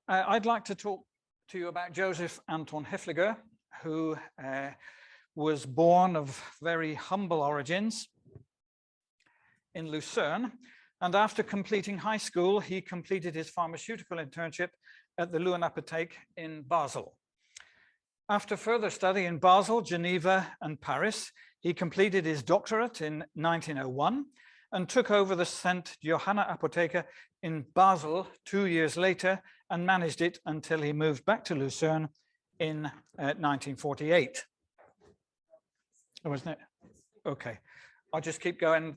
I'd like to talk to you about Josef Anton Hafliger, who was born of very humble origins in Lucerne. And after completing high school, he completed his pharmaceutical internship at the Luan Apotheke in Basel. After further study in Basel, Geneva, and Paris, he completed his doctorate in 1901 and took over the St. Johanna Apotheke in Basel 2 years later and managed it until he moved back to Lucerne in 1948. Oh, wasn't it? Okay, I'll just keep going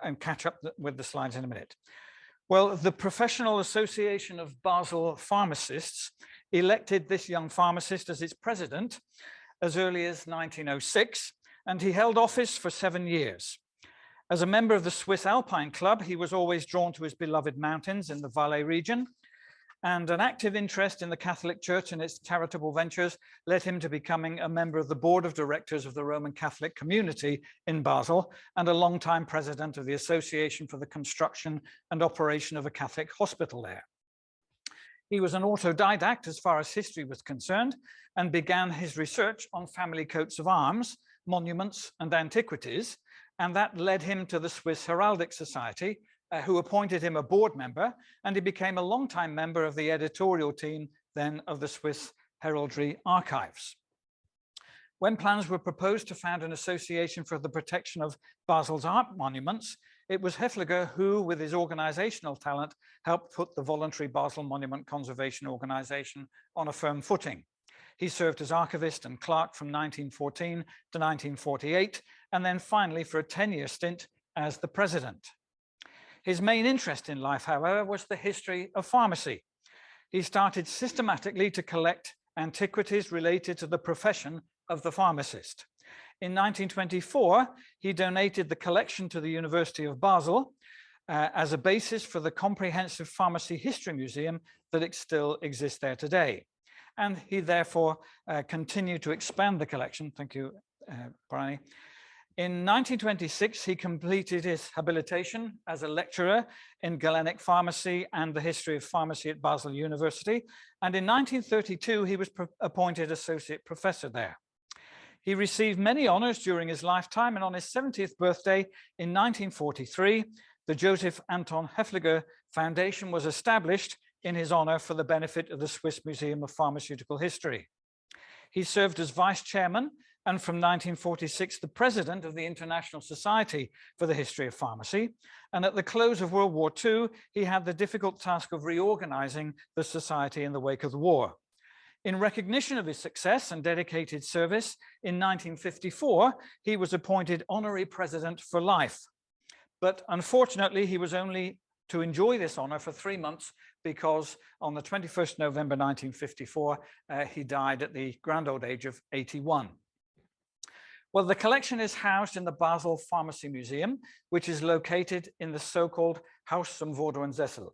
and catch up with the slides in a minute. Well, the Professional Association of Basel Pharmacists elected this young pharmacist as its president as early as 1906, and he held office for 7 years. As a member of the Swiss Alpine Club, he was always drawn to his beloved mountains in the Valais region, and an active interest in the Catholic Church and its charitable ventures led him to becoming a member of the board of directors of the Roman Catholic community in Basel and a longtime president of the Association for the Construction and Operation of a Catholic Hospital there. He was an autodidact as far as history was concerned and began his research on family coats of arms, monuments, and antiquities, and that led him to the Swiss Heraldic Society, who appointed him a board member, and he became a longtime member of the editorial team then of the Swiss Heraldry Archives. When plans were proposed to found an association for the protection of Basel's art monuments, it was Hafliger who, with his organizational talent, helped put the voluntary Basel Monument Conservation Organization on a firm footing. He served as archivist and clerk from 1914 to 1948, and then finally for a 10-year stint as the president. His main interest in life, however, was the history of pharmacy. He started systematically to collect antiquities related to the profession of the pharmacist. In 1924, he donated the collection to the University of Basel as a basis for the comprehensive pharmacy history museum that still exists there today. And he therefore continued to expand the collection. Thank you, Brian. In 1926, he completed his habilitation as a lecturer in Galenic pharmacy and the history of pharmacy at Basel University. And in 1932, he was appointed associate professor there. He received many honors during his lifetime, and on his 70th birthday in 1943, the Josef Anton Hafliger Foundation was established in his honor for the benefit of the Swiss Museum of Pharmaceutical History. He served as vice chairman and from 1946 the president of the International Society for the History of Pharmacy. And at the close of World War II, he had the difficult task of reorganizing the society in the wake of the war. In recognition of his success and dedicated service, in 1954, he was appointed honorary president for life. But unfortunately, he was only to enjoy this honor for 3 months because on the 21st November 1954, he died at the grand old age of 81. Well, the collection is housed in the Basel Pharmacy Museum, which is located in the so-called Haus zum Wodoensessel.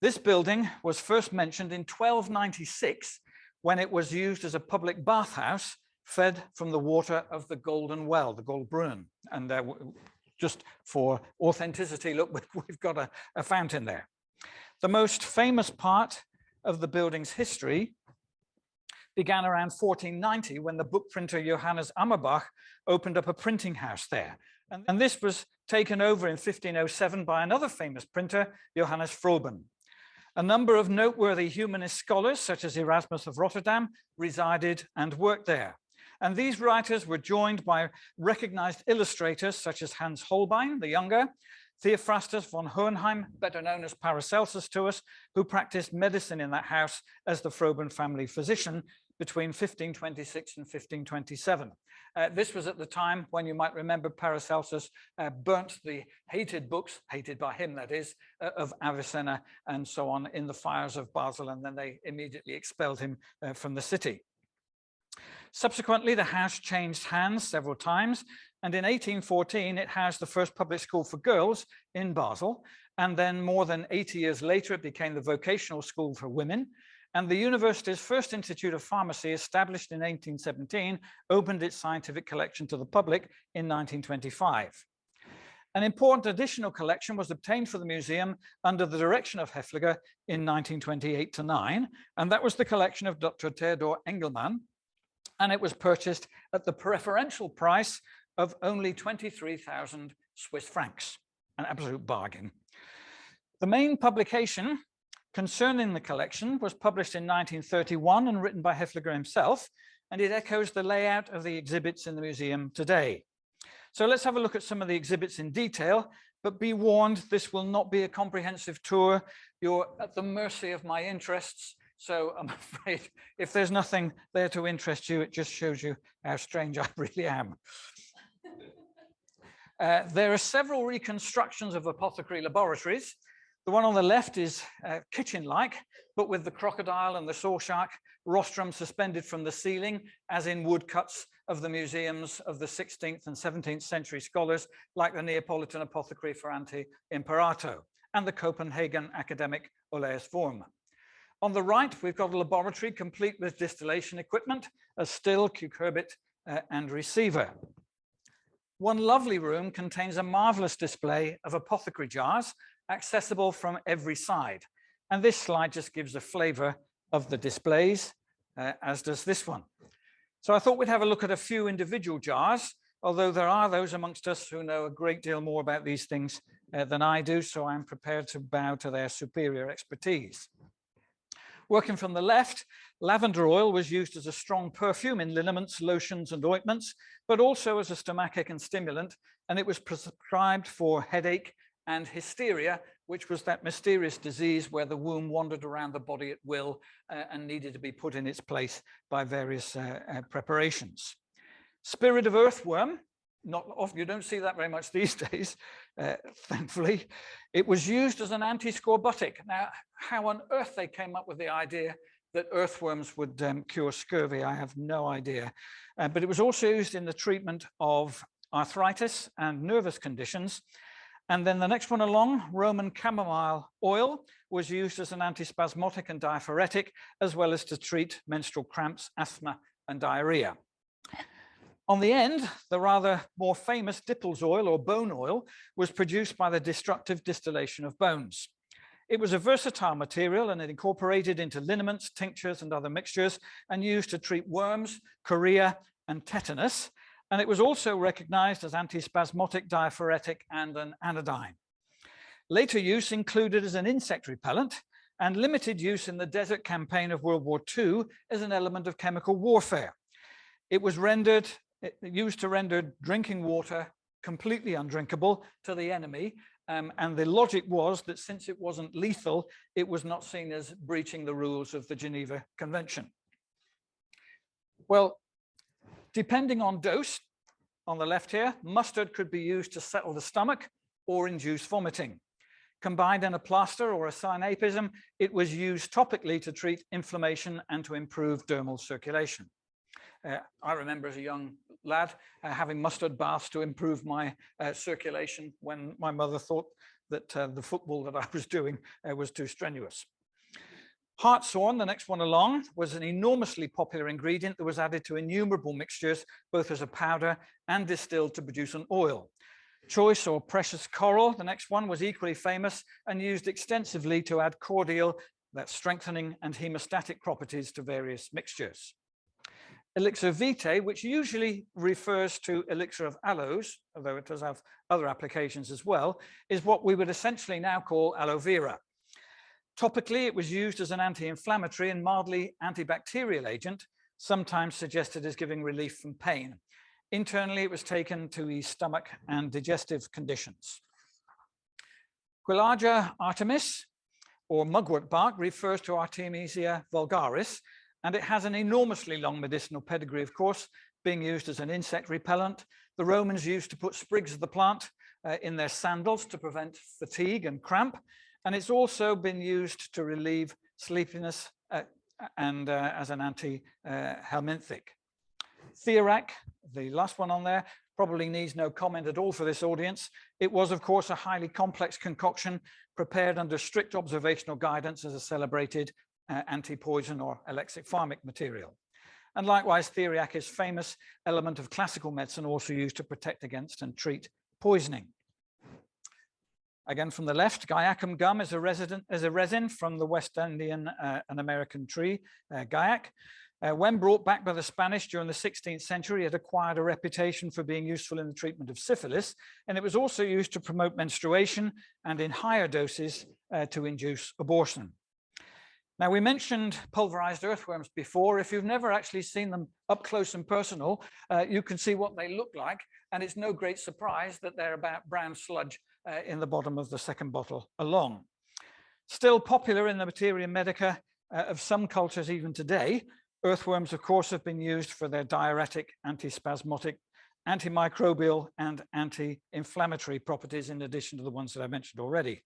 This building was first mentioned in 1296 when it was used as a public bathhouse fed from the water of the Golden Well, the Goldbrunnen. And just for authenticity, look, we've got a fountain there. The most famous part of the building's history began around 1490 when the book printer Johannes Ammerbach opened up a printing house there. And this was taken over in 1507 by another famous printer, Johannes Froben. A number of noteworthy humanist scholars, such as Erasmus of Rotterdam, resided and worked there. And these writers were joined by recognized illustrators such as Hans Holbein, the younger, Theophrastus von Hohenheim, better known as Paracelsus to us, who practiced medicine in that house as the Froben family physician between 1526 and 1527. This was at the time when you might remember Paracelsus burnt the hated books, hated by him that is, of Avicenna and so on in the fires of Basel, and then they immediately expelled him from the city. Subsequently, the house changed hands several times, and in 1814 it housed the first public school for girls in Basel, and then more than 80 years later it became the vocational school for women, and the university's first institute of pharmacy, established in 1817, opened its scientific collection to the public in 1925. An important additional collection was obtained for the museum under the direction of Hafliger in 1928-9, and that was the collection of Dr. Theodor Engelmann, and it was purchased at the preferential price of only 23,000 Swiss francs, an absolute bargain. The main publication concerning the collection was published in 1931 and written by Hafliger himself, and it echoes the layout of the exhibits in the museum today. So let's have a look at some of the exhibits in detail, but be warned, this will not be a comprehensive tour. You're at the mercy of my interests. So I'm afraid if there's nothing there to interest you, it just shows you how strange I really am. There are several reconstructions of apothecary laboratories. The one on the left is kitchen-like, but with the crocodile and the saw shark rostrum suspended from the ceiling, as in woodcuts of the museums of the 16th and 17th century scholars, like the Neapolitan apothecary Ferrante Imperato and the Copenhagen academic Olaus Worm. On the right, we've got a laboratory complete with distillation equipment, a still, cucurbit, and receiver. One lovely room contains a marvelous display of apothecary jars, accessible from every side. And this slide just gives a flavor of the displays, as does this one. So I thought we'd have a look at a few individual jars, although there are those amongst us who know a great deal more about these things than I do, so I'm prepared to bow to their superior expertise. Working from the left, lavender oil was used as a strong perfume in liniments, lotions, and ointments, but also as a stomachic and stimulant, and it was prescribed for headache and hysteria, which was that mysterious disease where the womb wandered around the body at will and needed to be put in its place by various preparations. Spirit of earthworm, not often, you don't see that very much these days, thankfully. It was used as an anti-scorbutic. Now, how on earth they came up with the idea that earthworms would cure scurvy, I have no idea. But it was also used in the treatment of arthritis and nervous conditions. And then the next one along, Roman chamomile oil, was used as an antispasmodic and diaphoretic, as well as to treat menstrual cramps, asthma, and diarrhea. On the end, the rather more famous Dippel's oil or bone oil was produced by the destructive distillation of bones. It was a versatile material and it incorporated into liniments, tinctures, and other mixtures and used to treat worms, chorea, and tetanus. And it was also recognized as antispasmodic, diaphoretic, and an anodyne. Later use included as an insect repellent and limited use in the desert campaign of World War II as an element of chemical warfare. It was used to render drinking water completely undrinkable to the enemy. And the logic was that since it wasn't lethal, it was not seen as breaching the rules of the Geneva Convention. Well, depending on dose, on the left here, mustard could be used to settle the stomach or induce vomiting. Combined in a plaster or a synapism, it was used topically to treat inflammation and to improve dermal circulation. I remember as a young lad having mustard baths to improve my circulation when my mother thought that the football that I was doing was too strenuous. Hartshorn, the next one along, was an enormously popular ingredient that was added to innumerable mixtures, both as a powder and distilled to produce an oil. Choice or precious coral, the next one, was equally famous and used extensively to add cordial, that's strengthening, and hemostatic properties to various mixtures. Elixir vitae, which usually refers to elixir of aloes, although it does have other applications as well, is what we would essentially now call aloe vera. Topically, it was used as an anti-inflammatory and mildly antibacterial agent, sometimes suggested as giving relief from pain. Internally, it was taken to ease stomach and digestive conditions. Quillagia artemis, or mugwort bark, refers to Artemisia vulgaris, and it has an enormously long medicinal pedigree, of course, being used as an insect repellent. The Romans used to put sprigs of the plant in their sandals to prevent fatigue and cramp. And it's also been used to relieve sleepiness and as an anti-helminthic. Theorac, the last one on there, probably needs no comment at all for this audience. It was, of course, a highly complex concoction prepared under strict observational guidance as a celebrated anti-poison or alexipharmic material. And likewise, Theorac is a famous element of classical medicine also used to protect against and treat poisoning. Again, from the left, guaiacum gum is a resin from the West Indian and American tree, guaiac. When brought back by the Spanish during the 16th century, it acquired a reputation for being useful in the treatment of syphilis, and it was also used to promote menstruation and in higher doses to induce abortion. Now, we mentioned pulverized earthworms before. If you've never actually seen them up close and personal, you can see what they look like, and it's no great surprise that they're about brown sludge in the bottom of the second bottle along. Still popular in the materia medica of some cultures even today, earthworms, of course, have been used for their diuretic, antispasmodic, antimicrobial, and anti-inflammatory properties, in addition to the ones that I mentioned already.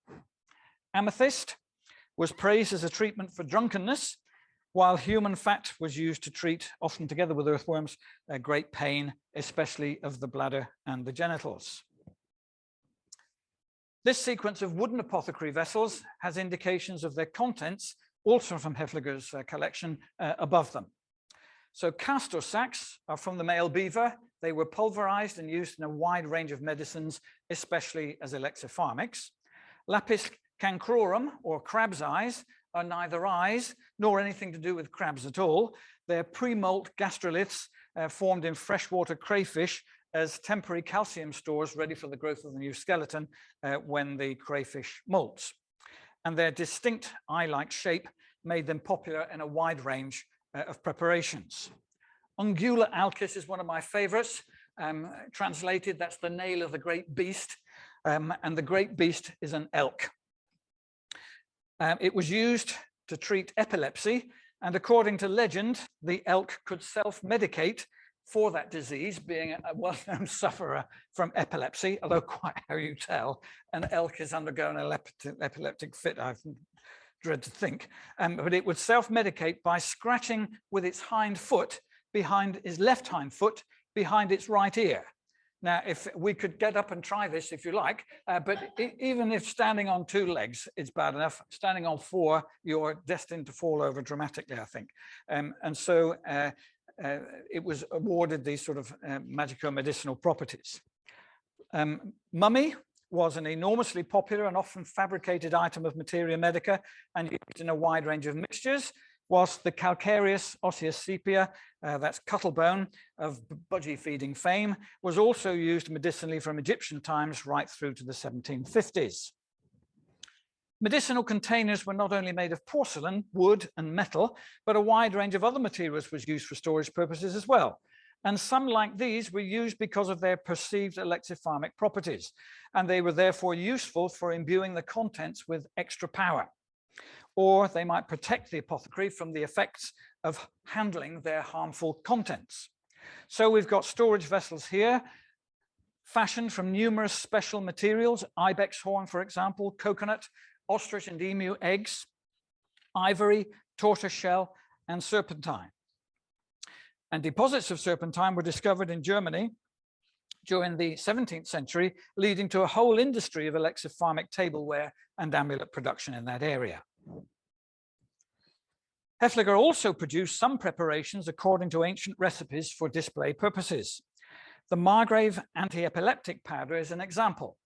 Amethyst was praised as a treatment for drunkenness, while human fat was used to treat, often together with earthworms, great pain, especially of the bladder and the genitals. This sequence of wooden apothecary vessels has indications of their contents, also from Hafliger's collection, above them. So castor sacs are from the male beaver. They were pulverized and used in a wide range of medicines, especially as elixopharmacs. Lapis cancrorum, or crab's eyes, are neither eyes nor anything to do with crabs at all. They're pre-molt gastroliths formed in freshwater crayfish as temporary calcium stores ready for the growth of the new skeleton when the crayfish molts. And their distinct eye-like shape made them popular in a wide range of preparations. Ungula alcis is one of my favorites. Translated, that's the nail of the great beast. And the great beast is an elk. It was used to treat epilepsy, and according to legend, the elk could self-medicate for that disease, being a well-known sufferer from epilepsy, although quite how you tell an elk is undergoing an epileptic fit, I dread to think. But it would self-medicate by scratching with its hind foot behind his left hind foot behind its right ear. Now, if we could get up and try this, if you like, but even if standing on two legs, it's bad enough. Standing on four, you're destined to fall over dramatically, I think. And so it was awarded these sort of magico-medicinal properties. Mummy was an enormously popular and often fabricated item of materia medica and used in a wide range of mixtures, whilst the calcareous osseous sepia, that's cuttlebone of budgie feeding fame, was also used medicinally from Egyptian times right through to the 1750s. Medicinal containers were not only made of porcelain, wood, and metal, but a wide range of other materials was used for storage purposes as well. And some, like these, were used because of their perceived elixopharmic properties, and they were therefore useful for imbuing the contents with extra power. Or they might protect the apothecary from the effects of handling their harmful contents. So we've got storage vessels here, fashioned from numerous special materials, ibex horn, for example, coconut, ostrich and emu eggs, ivory, tortoise shell, and serpentine. And deposits of serpentine were discovered in Germany during the 17th century, leading to a whole industry of elixopharmic tableware and amulet production in that area. Hafliger also produced some preparations according to ancient recipes for display purposes. The Margrave anti-epileptic powder is an example.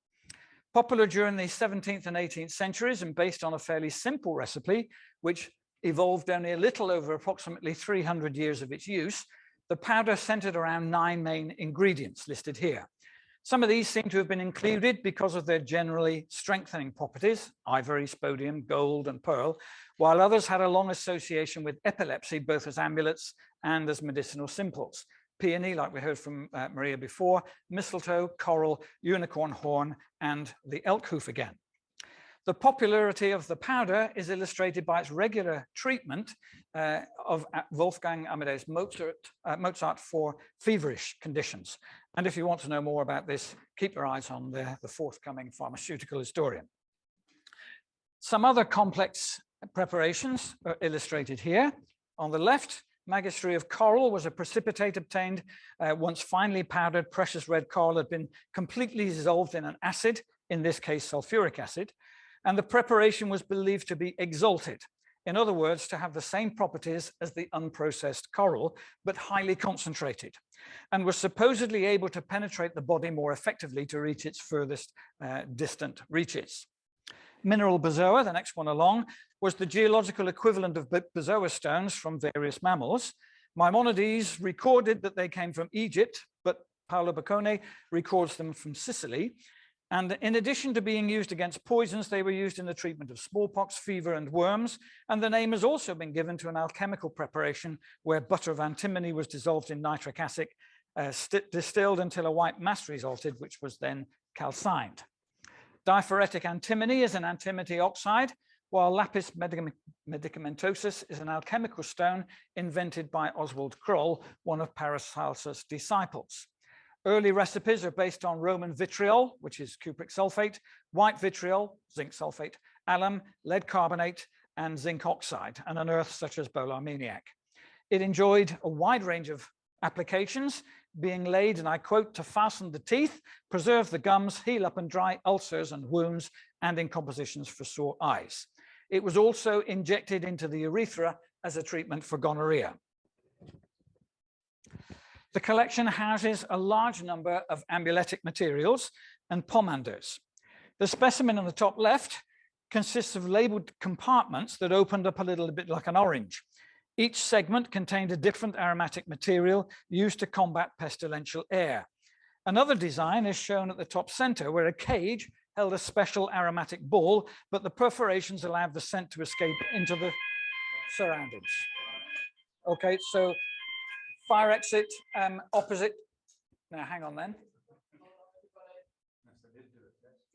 Popular during the 17th and 18th centuries and based on a fairly simple recipe, which evolved only a little over approximately 300 years of its use, the powder centered around 9 main ingredients listed here. Some of these seem to have been included because of their generally strengthening properties, ivory, spodum, gold, and pearl, while others had a long association with epilepsy, both as amulets and as medicinal simples. Peony, like we heard from Maria before, mistletoe, coral, unicorn horn, and the elk hoof again. The popularity of the powder is illustrated by its regular treatment of Wolfgang Amadeus Mozart for feverish conditions. And if you want to know more about this, keep your eyes on the forthcoming pharmaceutical historian. Some other complex preparations are illustrated here. On the left, Magistery of coral was a precipitate obtained once finely powdered precious red coral had been completely dissolved in an acid, in this case sulfuric acid, and the preparation was believed to be exalted. In other words, to have the same properties as the unprocessed coral, but highly concentrated, and was supposedly able to penetrate the body more effectively to reach its furthest distant reaches. Mineral bezoar, the next one along, was the geological equivalent of bezoar stones from various mammals. Maimonides recorded that they came from Egypt, but Paolo Boccone records them from Sicily. And in addition to being used against poisons, they were used in the treatment of smallpox, fever, and worms. And the name has also been given to an alchemical preparation where butter of antimony was dissolved in nitric acid, distilled until a white mass resulted, which was then calcined. Diphoretic antimony is an antimony oxide, while lapis medicamentosus is an alchemical stone invented by Oswald Kroll, one of Paracelsus' disciples. Early recipes are based on Roman vitriol, which is cupric sulfate, white vitriol, zinc sulfate, alum, lead carbonate, and zinc oxide, and an earth such as bolarmeniac. It enjoyed a wide range of applications, being laid, and I quote, to fasten the teeth, preserve the gums, heal up and dry ulcers and wounds, and in compositions for sore eyes. It was also injected into the urethra as a treatment for gonorrhea. The collection houses a large number of amuletic materials and pomanders. The specimen on the top left consists of labeled compartments that opened up a little bit like an orange. Each segment contained a different aromatic material used to combat pestilential air. Another design is shown at the top center, where a cage held a special aromatic ball, but the perforations allowed the scent to escape into the surroundings. Okay, so fire exit opposite. Now, hang on then.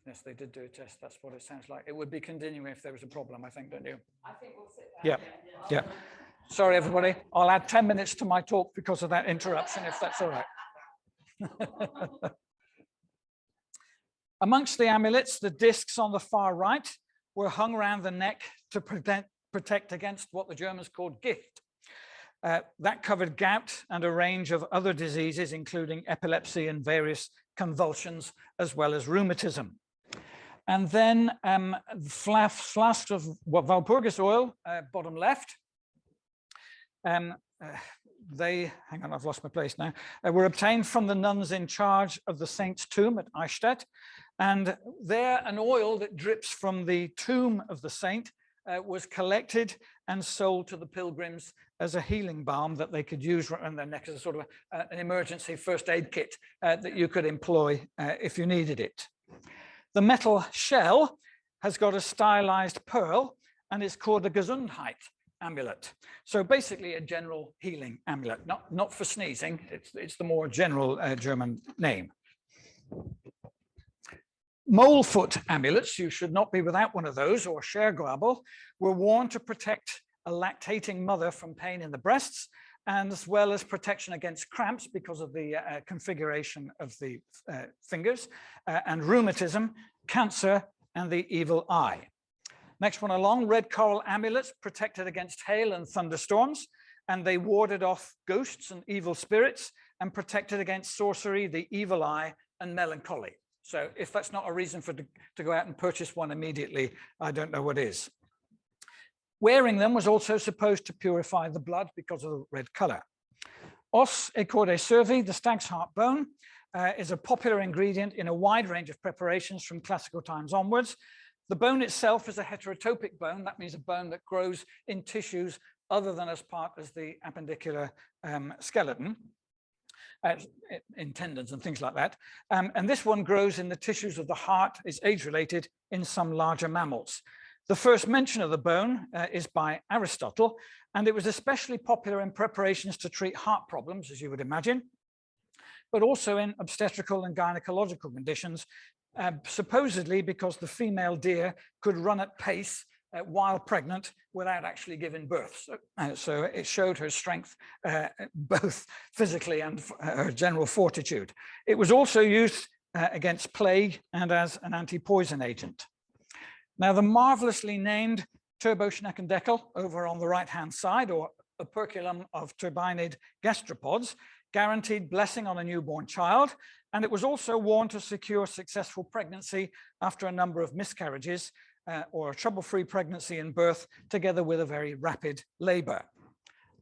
Yes, they did do a test. That's what it sounds like. It would be continuing if there was a problem, I think, don't you? I think we'll sit down. Yeah. Sorry, everybody. I'll add 10 minutes to my talk because of that interruption, if that's all right. Amongst the amulets, the discs on the far right were hung around the neck to protect against what the Germans called gift. That covered gout and a range of other diseases, including epilepsy and various convulsions, as well as rheumatism. And then flasks of Walpurgis oil, bottom left. Hang on, I've lost my place now, were obtained from the nuns in charge of the saint's tomb at Eichstätt. And there, an oil that drips from the tomb of the saint was collected and sold to the pilgrims as a healing balm that they could use around their neck as a sort of an emergency first aid kit that you could employ if you needed it. The metal shell has got a stylized pearl and it's called a Gesundheit amulet. So basically a general healing amulet, not for sneezing, it's the more general German name. Mole foot amulets, you should not be without one of those, or Schergabel, were worn to protect a lactating mother from pain in the breasts, and as well as protection against cramps because of the configuration of the fingers, and rheumatism, cancer, and the evil eye. Next one along, red coral amulets protected against hail and thunderstorms, and they warded off ghosts and evil spirits and protected against sorcery, the evil eye, and melancholy. So if that's not a reason to go out and purchase one immediately, I don't know what is. Wearing them was also supposed to purify the blood because of the red color. Os et corde cervi, the stag's heart bone, is a popular ingredient in a wide range of preparations from classical times onwards. The bone itself is a heterotopic bone. That means a bone that grows in tissues other than as part of the appendicular skeleton, in tendons and things like that. And this one grows in the tissues of the heart, is age-related in some larger mammals. The first mention of the bone is by Aristotle, and it was especially popular in preparations to treat heart problems, as you would imagine, but also in obstetrical and gynecological conditions, supposedly because the female deer could run at pace while pregnant without actually giving birth. So it showed her strength, both physically and her general fortitude. It was also used against plague and as an anti-poison agent. Now, the marvelously named Turboschneckendeckel over on the right-hand side, or operculum of turbinid gastropods, guaranteed blessing on a newborn child, and it was also worn to secure successful pregnancy after a number of miscarriages, or a trouble-free pregnancy and birth, together with a very rapid labor.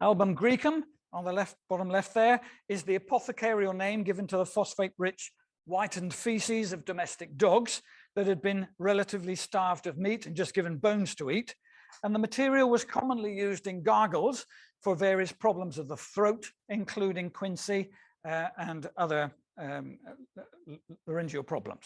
Album Greecum, on the left, bottom left there, is the apothecarial name given to the phosphate-rich whitened feces of domestic dogs that had been relatively starved of meat and just given bones to eat. And the material was commonly used in gargles for various problems of the throat, including quinsy and other laryngeal problems.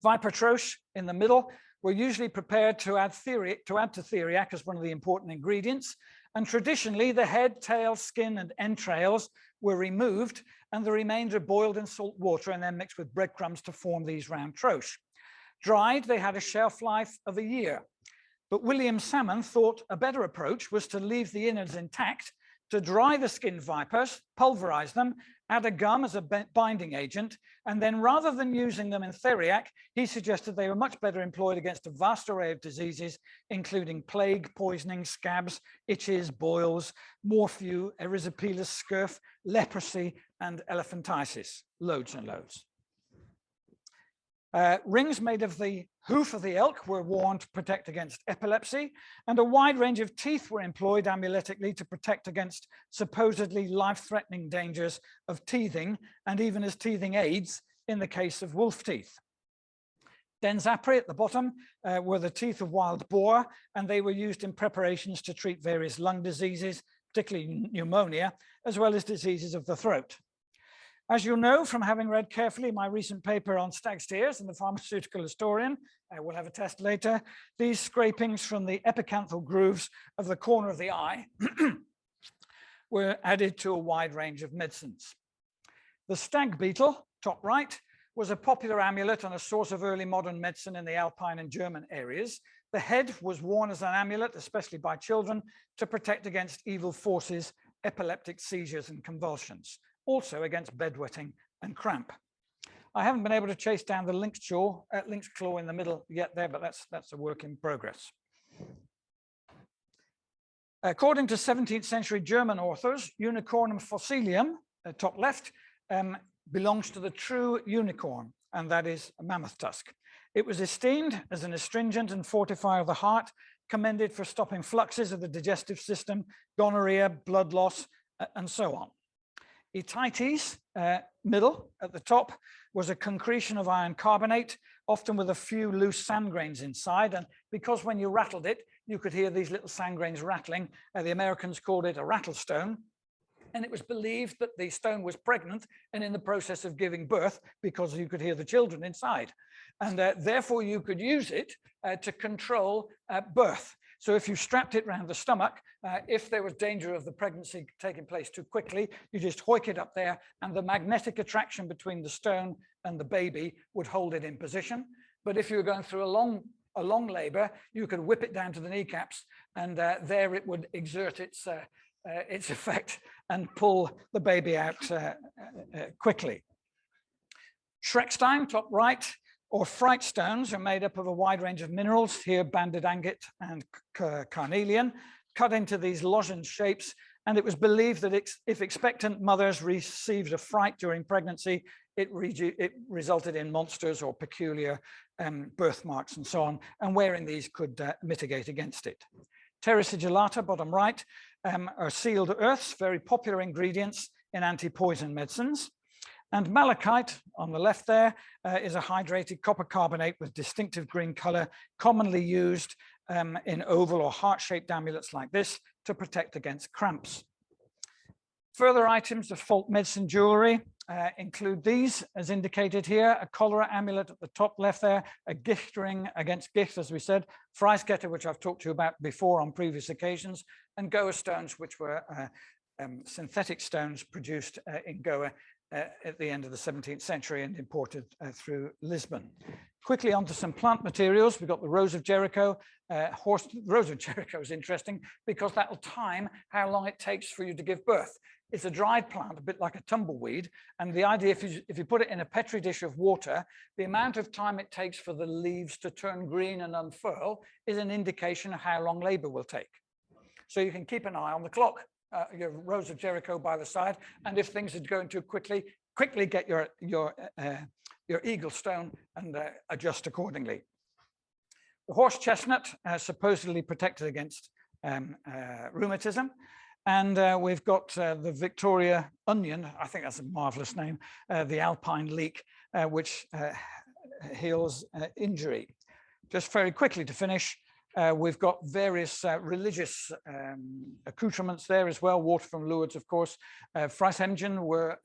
Vipertroche in the middle were usually prepared to add to theriac as one of the important ingredients. And traditionally, the head, tail, skin, and entrails were removed, and the remainder boiled in salt water and then mixed with breadcrumbs to form these round troche. Dried, they had a shelf life of a year. But William Salmon thought a better approach was to leave the innards intact, to dry the skinned vipers, pulverize them, add a gum as a binding agent, and then rather than using them in theriac, he suggested they were much better employed against a vast array of diseases, including plague, poisoning, scabs, itches, boils, morphew, erysipelas, scurf, leprosy, and elephantiasis. Loads and loads. Rings made of the hoof of the elk were worn to protect against epilepsy, and a wide range of teeth were employed amuletically to protect against supposedly life-threatening dangers of teething, and even as teething aids in the case of wolf teeth. Denzapre at the bottom were the teeth of wild boar, and they were used in preparations to treat various lung diseases, particularly pneumonia, as well as diseases of the throat. As you'll know from having read carefully my recent paper on stag steers in the Pharmaceutical Historian, we'll have a test later, these scrapings from the epicanthal grooves of the corner of the eye were added to a wide range of medicines. The stag beetle, top right, was a popular amulet and a source of early modern medicine in the Alpine and German areas. The head was worn as an amulet, especially by children, to protect against evil forces, epileptic seizures and convulsions. Also against bedwetting and cramp. I haven't been able to chase down the lynx claw in the middle yet there, but that's a work in progress. According to 17th century German authors, Unicornum fossilium, top left, belongs to the true unicorn, and that is a mammoth tusk. It was esteemed as an astringent and fortifier of the heart, commended for stopping fluxes of the digestive system, gonorrhea, blood loss, and so on. Etites, middle at the top, was a concretion of iron carbonate, often with a few loose sand grains inside. And because when you rattled it, you could hear these little sand grains rattling, the Americans called it a rattlestone. And it was believed that the stone was pregnant and in the process of giving birth because you could hear the children inside. And therefore you could use it to control birth. So if you strapped it around the stomach, if there was danger of the pregnancy taking place too quickly, you just hoik it up there and the magnetic attraction between the stone and the baby would hold it in position. But if you were going through a long labor, you could whip it down to the kneecaps and there it would exert its effect and pull the baby out quickly. Schreckstein, top right, or fright stones are made up of a wide range of minerals, here banded agate and carnelian, cut into these lozenge shapes. And it was believed that if expectant mothers received a fright during pregnancy, it resulted in monsters or peculiar birthmarks and so on. And wearing these could mitigate against it. Terra sigillata, bottom right, are sealed earths, very popular ingredients in anti-poison medicines. And malachite, on the left there, is a hydrated copper carbonate with distinctive green color, commonly used in oval or heart-shaped amulets like this to protect against cramps. Further items of folk medicine jewelry include these, as indicated here, a cholera amulet at the top left there, a gicht ring against gicht, as we said, Freisketter, which I've talked to you about before on previous occasions, and Goa stones, which were synthetic stones produced in Goa at the end of the 17th century and imported through Lisbon. Quickly onto some plant materials. We've got the Rose of Jericho. Rose of Jericho is interesting because that will time how long it takes for you to give birth. It's a dried plant, a bit like a tumbleweed. And the idea, if you put it in a Petri dish of water, the amount of time it takes for the leaves to turn green and unfurl is an indication of how long labor will take. So you can keep an eye on the clock. Your Rose of Jericho by the side, and if things are going too quickly, quickly get your eagle stone and adjust accordingly. The horse chestnut supposedly protected against rheumatism. And we've got the Victoria onion, I think that's a marvelous name, the alpine leek, which heals injury. Just very quickly to finish, we've got various religious accoutrements there as well. Water from Lourdes, of course. Freishemden were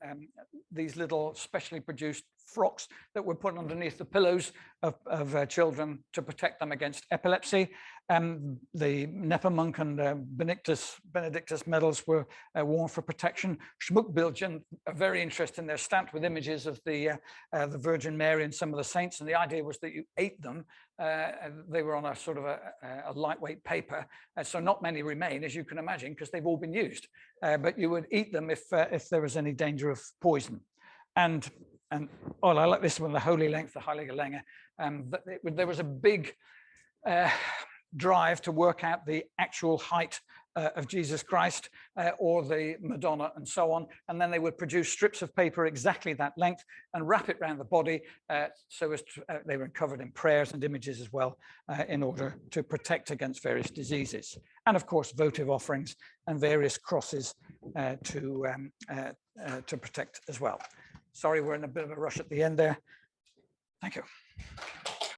these little specially produced frocks that were put underneath the pillows of children to protect them against epilepsy. The Nepomuk and Benedictus medals were worn for protection. Schmuckbildchen are very interesting. They're stamped with images of the Virgin Mary and some of the saints, and the idea was that you ate them. They were on a sort of a lightweight paper, so not many remain, as you can imagine, because they've all been used. But you would eat them if there was any danger of poison. And oh, I like this one, the Holy Length, the Hafliger Länge. There was a big drive to work out the actual height of Jesus Christ or the Madonna and so on. And then they would produce strips of paper exactly that length and wrap it around the body so as to, they were covered in prayers and images as well in order to protect against various diseases. And of course, votive offerings and various crosses to protect as well. Sorry, we're in a bit of a rush at the end there. Thank you.